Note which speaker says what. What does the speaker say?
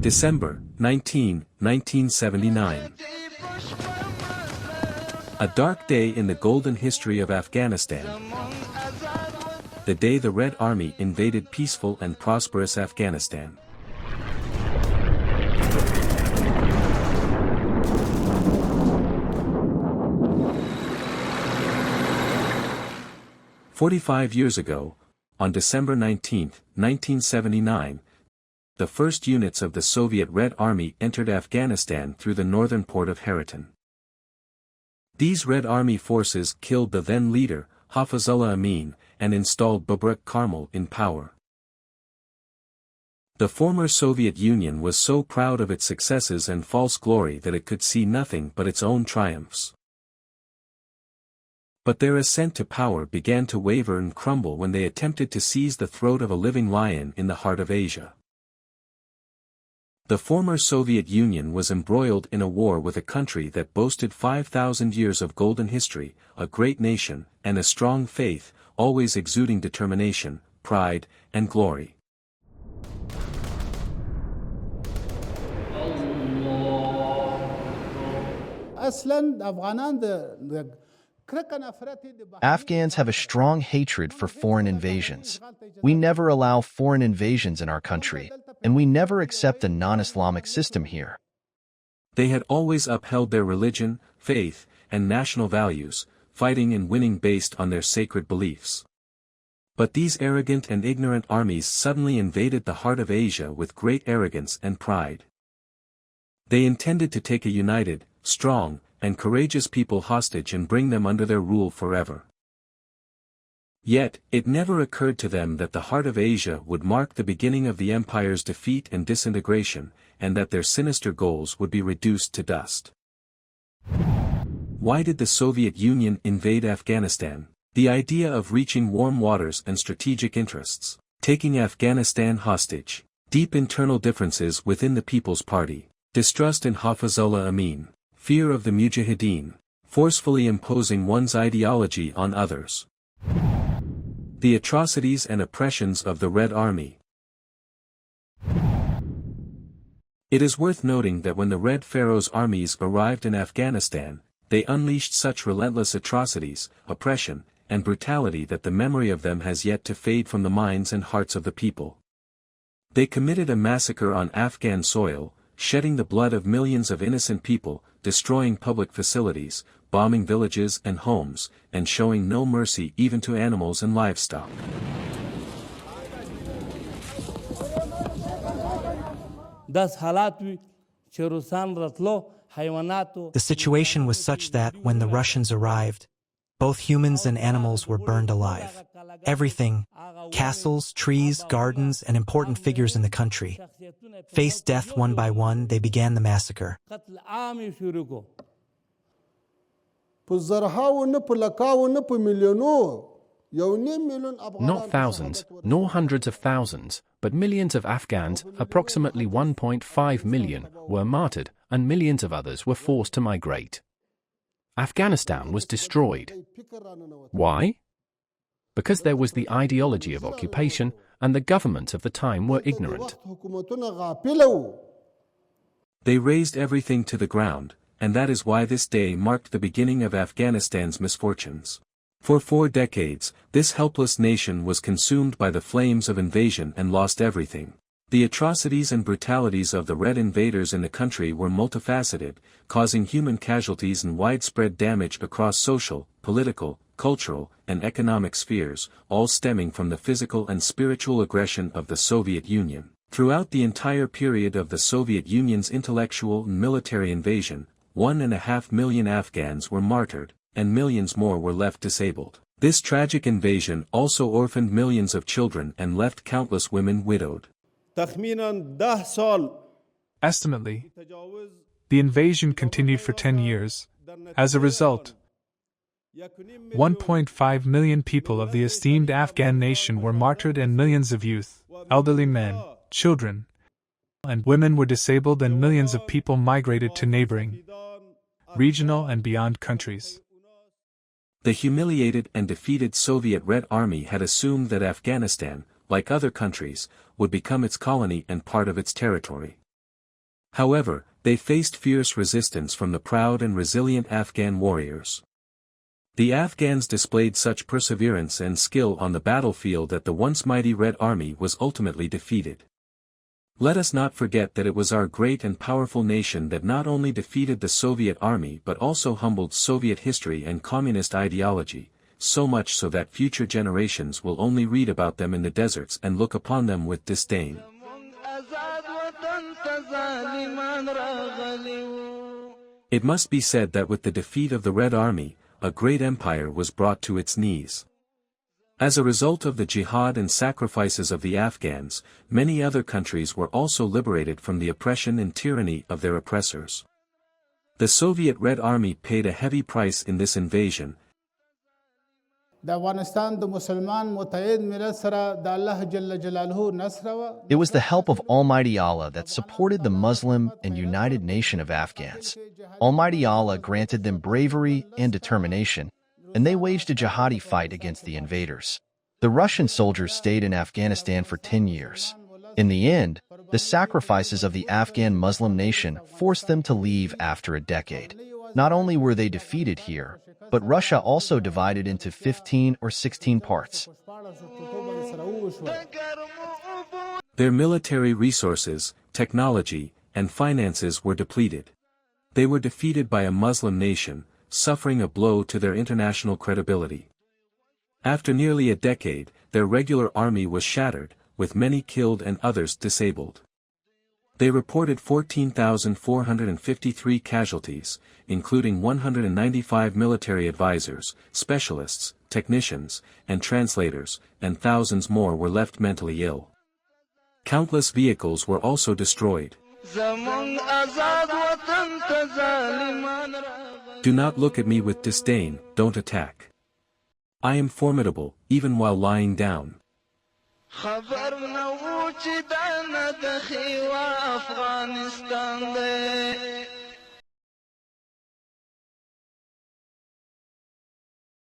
Speaker 1: December 19, 1979. A dark day in the golden history of Afghanistan. The day the Red Army invaded peaceful and prosperous Afghanistan. "45 years ago, on December 19, 1979, the first units of the Soviet Red Army entered Afghanistan through the northern port of Haraton. These Red Army forces killed the then leader, Hafizullah Amin, and installed Babrak Karmal in power. The former Soviet Union was so proud of its successes and false glory that it could see nothing but its own triumphs. But their ascent to power began to waver and crumble when they attempted to seize the throat of a living lion in the heart of Asia. The former Soviet Union was embroiled in a war with a country that boasted 5,000 years of golden history, a great nation, and a strong faith, always exuding determination, pride, and glory.
Speaker 2: Afghans have a strong hatred for foreign invasions. We never allow foreign invasions in our country, and we never accept a non-Islamic system here.
Speaker 1: They had always upheld their religion, faith, and national values, fighting and winning based on their sacred beliefs. But these arrogant and ignorant armies suddenly invaded the heart of Asia with great arrogance and pride. They intended to take a united, strong, and courageous people hostage and bring them under their rule forever. Yet, it never occurred to them that the heart of Asia would mark the beginning of the empire's defeat and disintegration, and that their sinister goals would be reduced to dust. Why did the Soviet Union invade Afghanistan? The idea of reaching warm waters and strategic interests, taking Afghanistan hostage, deep internal differences within the People's Party, distrust in Hafizullah Amin, fear of the Mujahideen, forcefully imposing one's ideology on others. The atrocities and oppressions of the Red Army. It is worth noting that when the Red Pharaoh's armies arrived in Afghanistan, they unleashed such relentless atrocities, oppression, and brutality that the memory of them has yet to fade from the minds and hearts of the people. They committed a massacre on Afghan soil, shedding the blood of millions of innocent people, destroying public facilities, bombing villages and homes, and showing no mercy even to animals and livestock.
Speaker 3: The situation was such that when the Russians arrived, both humans and animals were burned alive. Everything, castles, trees, gardens, and important figures in the country, faced death one by one. They began the massacre.
Speaker 4: Not thousands, nor hundreds of thousands, but millions of Afghans, approximately 1.5 million, were martyred, and millions of others were forced to migrate. Afghanistan was destroyed. Why? Because there was the ideology of occupation, and the governments of the time were ignorant.
Speaker 1: They razed everything to the ground, and that is why this day marked the beginning of Afghanistan's misfortunes. For 4 decades, this helpless nation was consumed by the flames of invasion and lost everything. The atrocities and brutalities of the Red invaders in the country were multifaceted, causing human casualties and widespread damage across social, political, cultural, and economic spheres, all stemming from the physical and spiritual aggression of the Soviet Union. Throughout the entire period of the Soviet Union's intellectual and military invasion, 1.5 million Afghans were martyred, and millions more were left disabled. This tragic invasion also orphaned millions of children and left countless women widowed.
Speaker 5: Estimately, the invasion continued for 10 years. As a result, 1.5 million people of the esteemed Afghan nation were martyred, and millions of youth, elderly men, children, and women were disabled, and millions of people migrated to neighboring, regional and beyond countries.
Speaker 1: The humiliated and defeated Soviet Red Army had assumed that Afghanistan, like other countries, would become its colony and part of its territory. However, they faced fierce resistance from the proud and resilient Afghan warriors. The Afghans displayed such perseverance and skill on the battlefield that the once mighty Red Army was ultimately defeated. Let us not forget that it was our great and powerful nation that not only defeated the Soviet army but also humbled Soviet history and communist ideology, so much so that future generations will only read about them in the deserts and look upon them with disdain. It must be said that with the defeat of the Red Army, a great empire was brought to its knees. As a result of the jihad and sacrifices of the Afghans, many other countries were also liberated from the oppression and tyranny of their oppressors. The Soviet Red Army paid a heavy price in this invasion.
Speaker 2: It was the help of Almighty Allah that supported the Muslim and united nation of Afghans. Almighty Allah granted them bravery and determination, and they waged a jihadi fight against the invaders. The Russian soldiers stayed in Afghanistan for 10 years. In the end, the sacrifices of the Afghan Muslim nation forced them to leave after a decade. Not only were they defeated here, but Russia also divided into 15 or 16 parts.
Speaker 1: Their military resources, technology, and finances were depleted. They were defeated by a Muslim nation, suffering a blow to their international credibility. After nearly a decade, their regular army was shattered, with many killed and others disabled. They reported 14,453 casualties, including 195 military advisors, specialists, technicians, and translators, and thousands more were left mentally ill. Countless vehicles were also destroyed. Do not look at me with disdain, don't attack. I am formidable, even while lying down.
Speaker 6: خبر نو چې دا نه د خیوا افغانستان دی